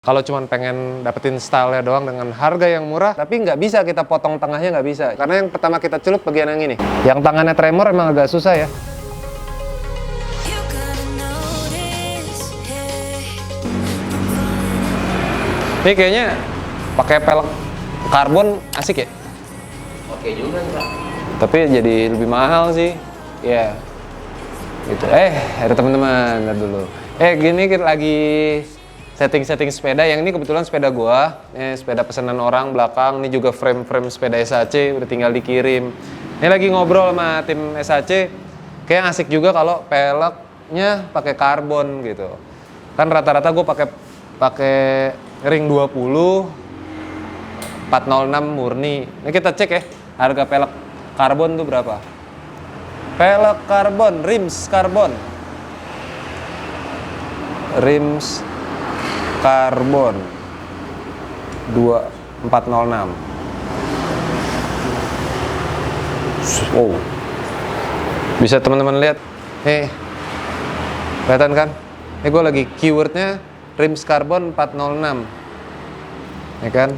Kalau cuma pengen dapetin style-nya doang dengan harga yang murah, tapi nggak bisa kita potong tengahnya, nggak bisa. Karena yang pertama kita celup bagian yang ini. Yang tangannya tremor emang agak susah ya. Ini kayaknya pakai pelek karbon asik ya? Oke juga Pak. Tapi jadi lebih mahal sih. Ya. Gitu. Ada teman-teman, lihat dulu. Gini kita lagi setting sepeda. Yang ini kebetulan sepeda gua. Sepeda pesanan orang belakang. Ini juga frame sepeda SAC, udah tinggal dikirim. Ini lagi ngobrol sama tim SAC. Kayak asik juga kalau peleknya pakai karbon gitu. Kan rata-rata gua pakai ring 20 406 murni. Ini kita cek ya, harga pelek karbon tuh berapa? Pelek karbon, rims karbon. Rims karbon 2406. Wow. Bisa teman-teman lihat. Kelihatan kan? Gue lagi keywordnya rims karbon 406. Ya kan?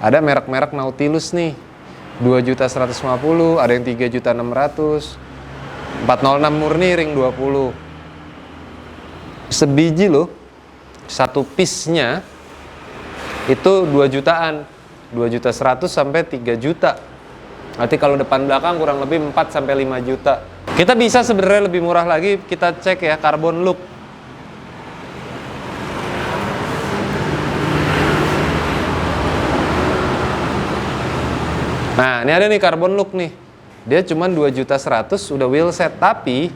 Ada merek-merek Nautilus nih. 2.150.000, ada yang 3.600.000. 406 murni ring 20. Sebiji loh. Satu piece-nya itu 2 jutaan. 2.100.000 sampai 3 juta. Nanti kalau depan belakang kurang lebih 4 sampai 5 juta. Kita bisa sebenarnya lebih murah lagi, kita cek ya carbon look. Nah, ini ada nih carbon look nih. Dia cuma 2.100.000 udah wheel set, tapi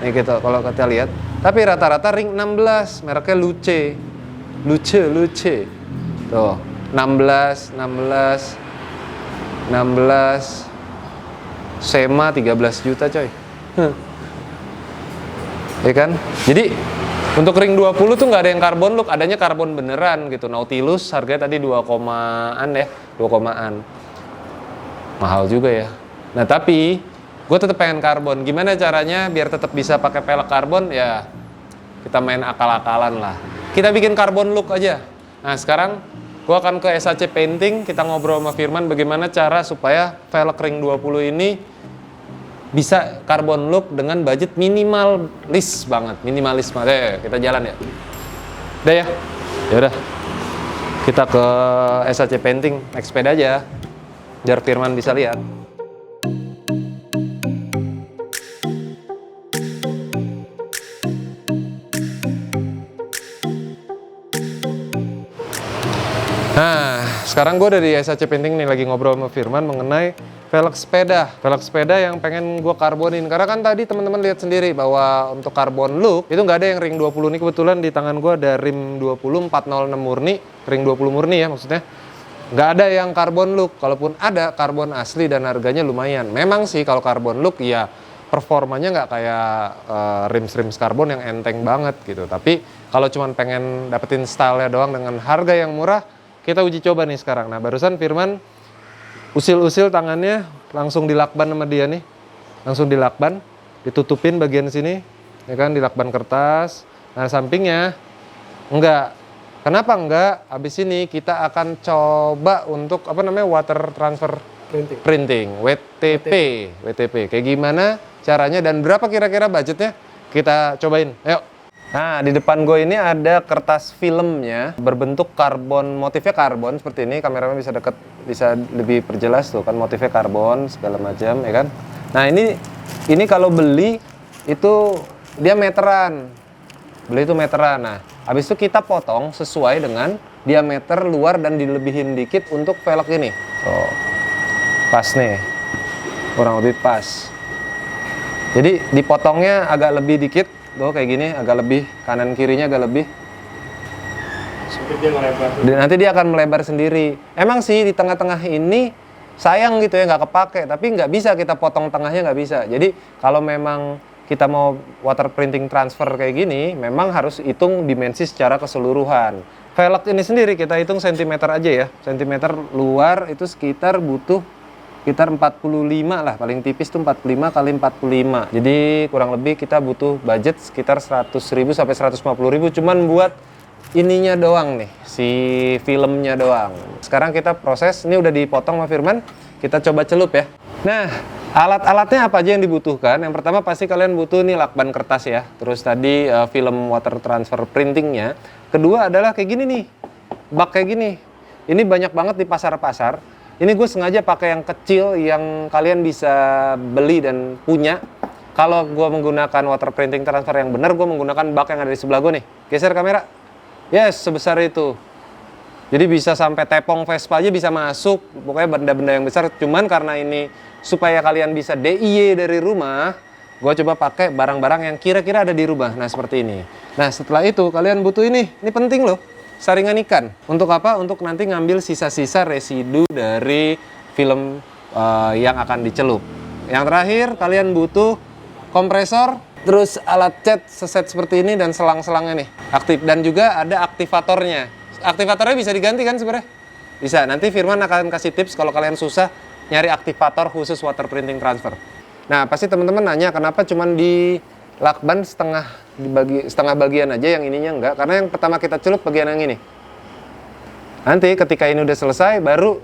nih gitu kalau kita lihat. Tapi rata-rata ring 16, mereknya Luce. Tuh, 16. Sema 13 juta coy. Ya kan? Jadi untuk ring 20 tuh nggak ada yang carbon look, adanya karbon beneran gitu. Nautilus harganya tadi 2 komaan ya, 2 komaan. Mahal juga ya. Nah tapi gue tetap pengen karbon. Gimana caranya biar tetap bisa pakai pelek karbon? Ya kita main akal-akalan lah. Kita bikin karbon look aja. Nah sekarang gue akan ke SAC Painting. Kita ngobrol sama Firman bagaimana cara supaya velg ring 20 ini bisa karbon look dengan budget minimalis banget. Minimalis banget. Kita jalan ya. Udah ya? Ya udah. Kita ke SAC Painting. Naik sepeda aja. Biar Firman bisa lihat. Nah, sekarang gue udah di SAC Painting nih lagi ngobrol sama Firman mengenai velg sepeda. Velg sepeda yang pengen gue karbonin. Karena kan tadi teman-teman lihat sendiri bahwa untuk karbon look itu nggak ada yang ring 20 ini. Kebetulan di tangan gue ada rim 20 406 murni, ring 20 murni ya maksudnya. Nggak ada yang karbon look. Kalaupun ada karbon asli dan harganya lumayan. Memang sih kalau karbon look ya performanya nggak kayak rims karbon yang enteng banget gitu. Tapi kalau cuma pengen dapetin style-nya doang dengan harga yang murah, kita uji coba nih sekarang. Nah barusan Firman usil-usil tangannya, langsung dilakban sama dia nih. Langsung dilakban, ditutupin bagian sini, ya kan, dilakban kertas. Nah sampingnya enggak. Kenapa enggak? Habis ini kita akan coba untuk water transfer printing. WTP. Kayak gimana caranya dan berapa kira-kira budgetnya? Kita cobain. Ayo. Nah, di depan gue ini ada kertas filmnya berbentuk karbon, motifnya karbon seperti ini. Kameramen bisa deket, bisa lebih perjelas tuh kan, motifnya karbon segala macam, ya kan. Nah, ini kalau beli itu dia meteran. Beli itu meteran. Nah, habis itu kita potong sesuai dengan diameter luar dan dilebihin dikit untuk velg ini. Tuh. Pas nih. Kurang lebih pas. Jadi dipotongnya agak lebih dikit. Tuh kayak gini, agak lebih, kanan kirinya agak lebih. Dia melebar. Dan nanti dia akan melebar sendiri. Emang sih di tengah-tengah ini sayang gitu ya, nggak kepake. Tapi nggak bisa kita potong tengahnya, nggak bisa. Jadi kalau memang kita mau water printing transfer kayak gini, memang harus hitung dimensi secara keseluruhan. Velg ini sendiri kita hitung sentimeter aja ya. Sentimeter luar itu sekitar butuh sekitar 45 lah, paling tipis tuh 45 kali 45. Jadi kurang lebih kita butuh budget sekitar 100.000 sampai 150.000 cuman buat ininya doang nih, si filmnya doang. Sekarang kita proses, ini udah dipotong sama Firman, kita coba celup ya. Nah, alat-alatnya apa aja yang dibutuhkan? Yang pertama pasti kalian butuh nih lakban kertas ya. Terus tadi film water transfer printingnya. Kedua adalah kayak gini nih, bak kayak gini. Ini banyak banget di pasar-pasar. Ini gue sengaja pakai yang kecil yang kalian bisa beli dan punya. Kalau gue menggunakan water printing transfer yang benar, gue menggunakan bak yang ada di sebelah gue nih. Geser kamera. Yes, sebesar itu. Jadi bisa sampai tepong Vespa aja bisa masuk. Pokoknya benda-benda yang besar. Cuman karena ini supaya kalian bisa DIY dari rumah, gue coba pakai barang-barang yang kira-kira ada di rumah. Nah, seperti ini. Nah, setelah itu kalian butuh ini. Ini penting loh. Saringan ikan. Untuk apa? Untuk nanti ngambil sisa-sisa residu dari film yang akan dicelup. Yang terakhir, kalian butuh kompresor, terus alat cat seset seperti ini dan selang-selangnya nih. Aktif dan juga ada aktivatornya. Aktivatornya bisa diganti kan sebenarnya? Bisa. Nanti Firman akan kasih tips kalau kalian susah nyari aktivator khusus water printing transfer. Nah, pasti teman-teman nanya kenapa cuman di lakban setengah bagian aja, yang ininya enggak. Karena yang pertama kita celup bagian yang ini. Nanti ketika ini udah selesai, baru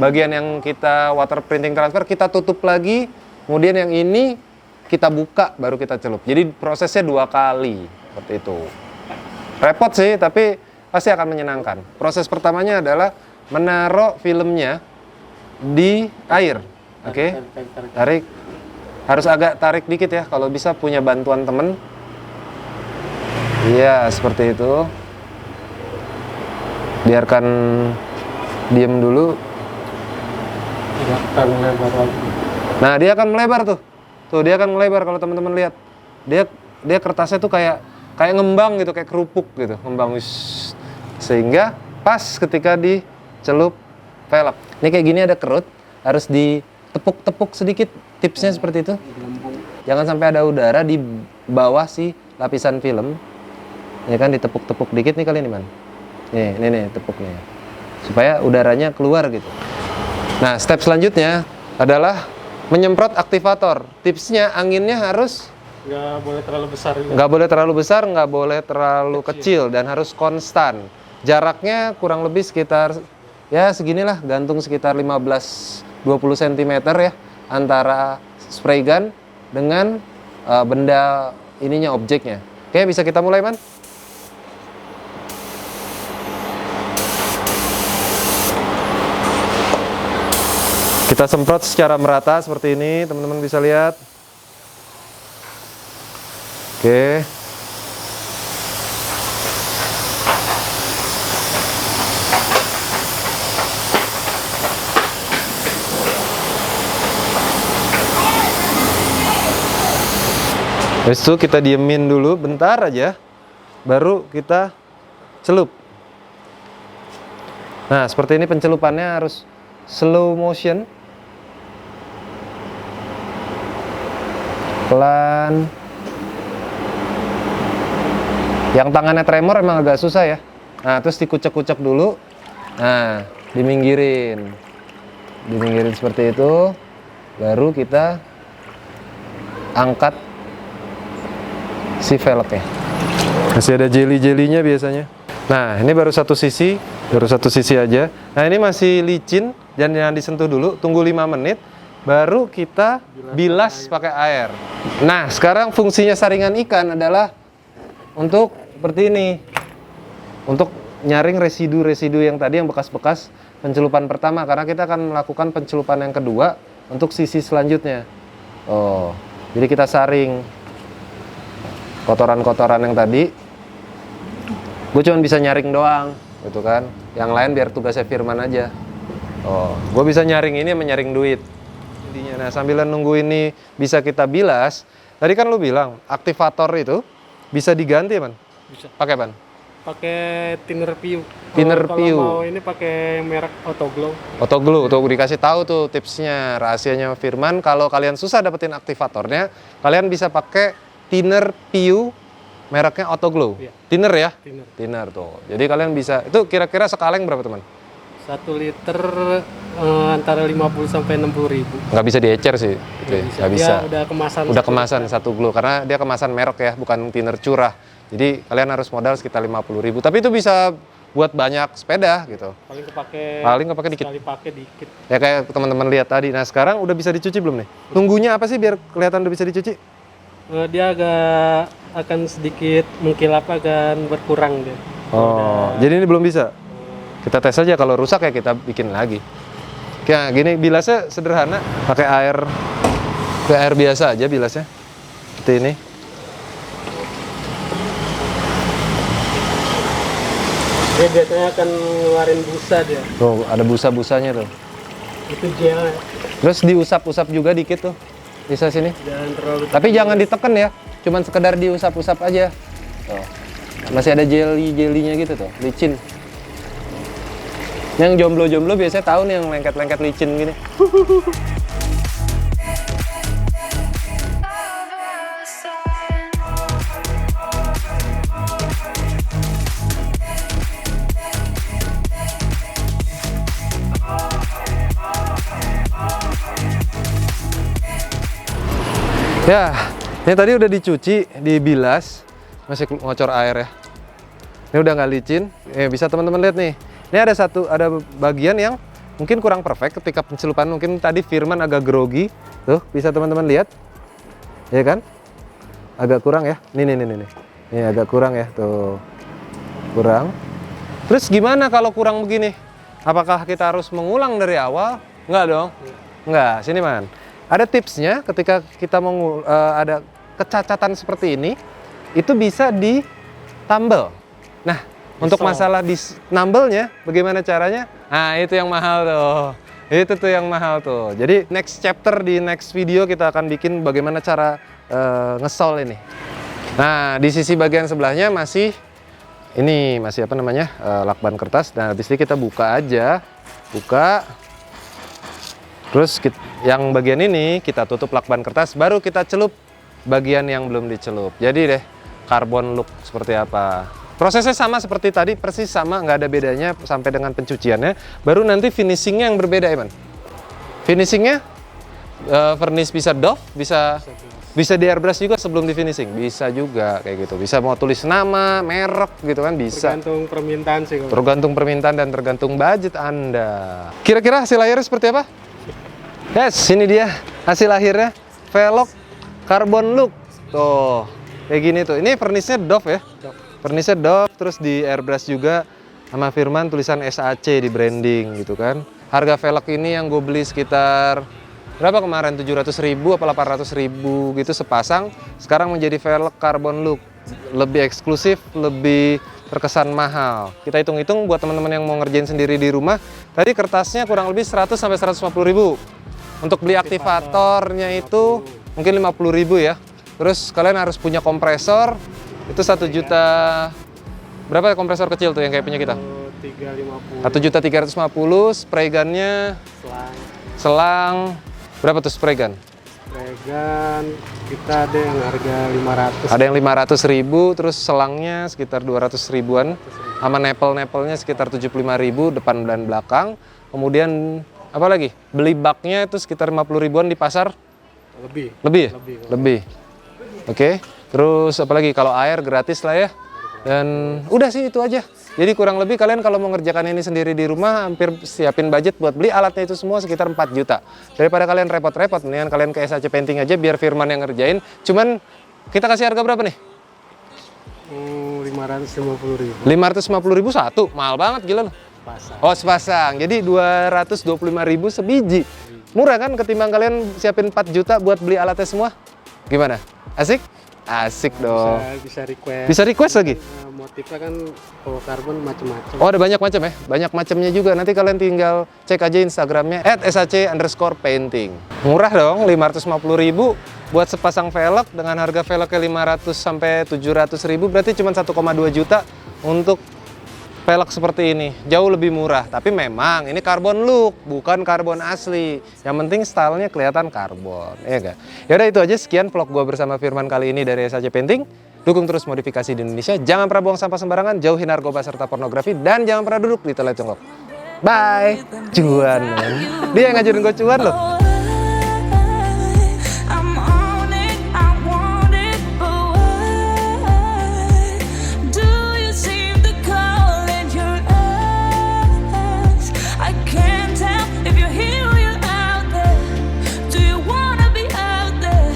bagian yang kita water printing transfer kita tutup lagi. Kemudian yang ini kita buka, baru kita celup. Jadi prosesnya 2 kali. Seperti itu. Repot sih, tapi pasti akan menyenangkan. Proses pertamanya adalah menaruh filmnya di air. Oke? Tarik. Harus agak tarik dikit ya, kalau bisa punya bantuan temen. Iya, seperti itu. Biarkan diem dulu. Nah, dia akan melebar tuh. Tuh, dia akan melebar kalau teman-teman lihat. Dia kertasnya tuh kayak ngembang gitu, kayak kerupuk gitu, ngembang. Sehingga pas ketika dicelup velg. Ini kayak gini ada kerut, harus ditepuk-tepuk sedikit. Tipsnya seperti itu. Jangan sampai ada udara di bawah si lapisan film. Ini kan ditepuk-tepuk dikit nih kalian nih, Man. Nih, tepuknya. Supaya udaranya keluar gitu. Nah, step selanjutnya adalah menyemprot aktivator. Tipsnya anginnya harus nggak boleh terlalu besar juga. Nggak boleh terlalu besar, nggak boleh terlalu kecil, dan harus konstan. Jaraknya kurang lebih sekitar ya seginilah, gantung sekitar 15-20 cm ya antara spray gun dengan benda ininya, objeknya. Oke, bisa kita mulai, Man? Kita semprot secara merata seperti ini, teman-teman bisa lihat. Oke. Habis itu kita diemin dulu bentar aja, baru kita celup. Nah, seperti ini pencelupannya harus slow motion. Pelan. Yang tangannya tremor emang agak susah ya. Nah, terus dikucek-kucek dulu. Nah, diminggirin. Diminggirin seperti itu. Baru kita angkat si velgnya. Masih ada jelly-jelinya biasanya. Nah, ini baru satu sisi aja. Nah, ini masih licin dan jangan disentuh dulu. Tunggu 5 menit, baru kita bilas pakai air. Nah, sekarang fungsinya saringan ikan adalah untuk seperti ini. Untuk nyaring residu-residu yang tadi, yang bekas-bekas pencelupan pertama. Karena kita akan melakukan pencelupan yang kedua untuk sisi selanjutnya. Oh, jadi kita saring kotoran-kotoran yang tadi. Gue cuma bisa nyaring doang, gitu kan. Yang lain biar tugasnya Firman aja. Oh, gue bisa nyaring ini sama nyaring duit. Intinya, nah sambil nunggu ini bisa kita bilas. Tadi kan lu bilang aktivator itu bisa diganti, Man? Bisa. Pakai, Man? Pakai thinner PU. Thinner PU. Kalau mau ini pakai merek Autoglow. Autoglow, tuh dikasih tahu tuh tipsnya, rahasianya Firman. Kalau kalian susah dapetin aktivatornya, kalian bisa pakai thinner PU mereknya Autoglow. Iya. Thinner ya? Thinner. Thinner tuh. Jadi kalian bisa, itu kira-kira sekaleng berapa, teman? 1 liter antara 50 sampai 60 ribu. Nggak bisa diecer sih, gitu ya. Nggak bisa. Dia udah kemasan. Udah kemasan satu glow, karena dia kemasan merek ya, bukan thinner curah. Jadi kalian harus modal sekitar 50.000. Tapi itu bisa buat banyak sepeda gitu. Paling kepake dikit. Sekali pakai dikit. Ya kayak teman-teman lihat tadi. Nah sekarang udah bisa dicuci belum nih? Tunggunya apa sih biar kelihatan udah bisa dicuci? Dia agak akan sedikit mengkilap, akan berkurang dia. Oh, jadi ini belum bisa? Kita tes aja, kalau rusak ya kita bikin lagi. Ya gini, bilasnya sederhana, pakai air biasa aja bilasnya. Seperti ini. Dia biasanya akan ngeluarin busa dia. Tuh, ada busa-busanya tuh. Itu gel. Terus diusap-usap juga dikit tuh. Bisa sini. Jangan terlalu. Tapi jangan ditekan ya. Cuman sekedar diusap-usap aja. Tuh. Masih ada jelly-jelinya gitu tuh, licin. Yang jomblo-jomblo biasanya tahu nih yang lengket-lengket licin gini. Ya, ini tadi udah dicuci, dibilas, masih ngocor air ya. Ini udah nggak licin. Bisa teman-teman lihat nih. Ini ada bagian yang mungkin kurang perfect ketika pencelupan. Mungkin tadi Firman agak grogi. Tuh, bisa teman-teman lihat. Ya kan? Agak kurang ya. Nih. Ini agak kurang ya, tuh. Kurang. Terus gimana kalau kurang begini? Apakah kita harus mengulang dari awal? Enggak dong. Enggak, sini man. Ada tipsnya ketika kita mau ada kecacatan seperti ini, itu bisa ditambel. Nah, untuk masalah di nambelnya, bagaimana caranya? Nah, itu yang mahal tuh. Itu tuh yang mahal tuh. Jadi next chapter di next video kita akan bikin bagaimana cara ngesol ini. Nah, di sisi bagian sebelahnya masih apa namanya, lakban kertas. Nah, habis ini kita buka aja, buka. Terus yang bagian ini kita tutup lakban kertas, baru kita celup bagian yang belum dicelup. Jadi deh, karbon look seperti apa. Prosesnya sama seperti tadi, persis sama, nggak ada bedanya sampai dengan pencuciannya. Baru nanti finishingnya yang berbeda, Iman. Finishingnya, vernis bisa doff, bisa di airbrush juga sebelum di finishing. Bisa juga kayak gitu. Bisa mau tulis nama, merek gitu kan, bisa. Tergantung permintaan sih. Tergantung permintaan dan tergantung budget Anda. Kira-kira hasil akhirnya seperti apa? Yes, ini dia hasil akhirnya, velg carbon look. Tuh, kayak gini tuh. Ini vernisnya doff ya. Vernisnya doff, terus di airbrush juga sama Firman tulisan SAC di branding gitu kan. Harga velg ini yang gue beli sekitar berapa kemarin? 700.000 apa 800.000 gitu sepasang. Sekarang menjadi velg carbon look. Lebih eksklusif, lebih terkesan mahal. Kita hitung-hitung buat teman-teman yang mau ngerjain sendiri di rumah. Tadi kertasnya kurang lebih 100 sampai 150.000. Untuk beli aktivatornya itu mungkin 50.000 ya. Terus kalian harus punya kompresor. Itu 1 juta. Berapa ya kompresor kecil tuh yang kayak punya kita? 350. 1.350.000. Spray gunnya, selang. Berapa tuh spray gun? Spray gun kita ada yang harga 500. Ada yang 500.000. Terus selangnya sekitar 200.000-an. Sama nepel-nepelnya sekitar 75.000 depan dan belakang. Kemudian apa lagi? Beli baknya itu sekitar 50.000-an di pasar. Lebih. Lebih ya? Lebih. Oke. Terus apa lagi? Kalau air gratis lah ya. Dan udah sih itu aja. Jadi kurang lebih kalian kalau mau ngerjakan ini sendiri di rumah hampir siapin budget buat beli alatnya itu semua sekitar 4 juta. Daripada kalian repot-repot, mendingan kalian ke SAC Painting aja biar Firman yang ngerjain. Cuman kita kasih harga berapa nih? 550.000. 550.000 satu. Mahal banget gila loh. Oh sepasang, jadi 225.000 sebiji. Murah kan ketimbang kalian siapin 4 juta buat beli alatnya semua? Gimana? Asik? Asik dong. Bisa request. Bisa request lagi? Motifnya kan kalau karbon macam-macam. Oh ada banyak macam ya? Banyak macamnya juga. Nanti kalian tinggal cek aja Instagramnya @sac_painting. Murah dong, 550.000 buat sepasang velg dengan harga velgnya 500 sampai 700.000 berarti cuma 1,2 juta untuk velg seperti ini. Jauh lebih murah, tapi memang ini karbon look, bukan karbon asli. Yang penting stylenya kelihatan karbon, ya enggak? Yaudah itu aja, sekian vlog gua bersama Firman kali ini dari SAC Painting. Dukung terus modifikasi di Indonesia, jangan pernah buang sampah sembarangan, jauhi narkoba serta pornografi, dan jangan pernah duduk di toilet congkok. Bye. Cuan, man. Dia yang ngajarin gue cuan loh. I'm on it, I want it, but why do you seem to call in your eyes? I can't tell if you're here or you're out there. Do you wanna be out there?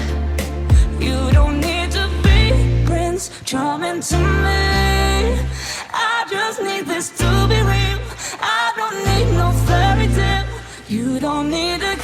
You don't need to be Prince Charming to me. I just need this to be real. I don't need no fairy tale. You don't need a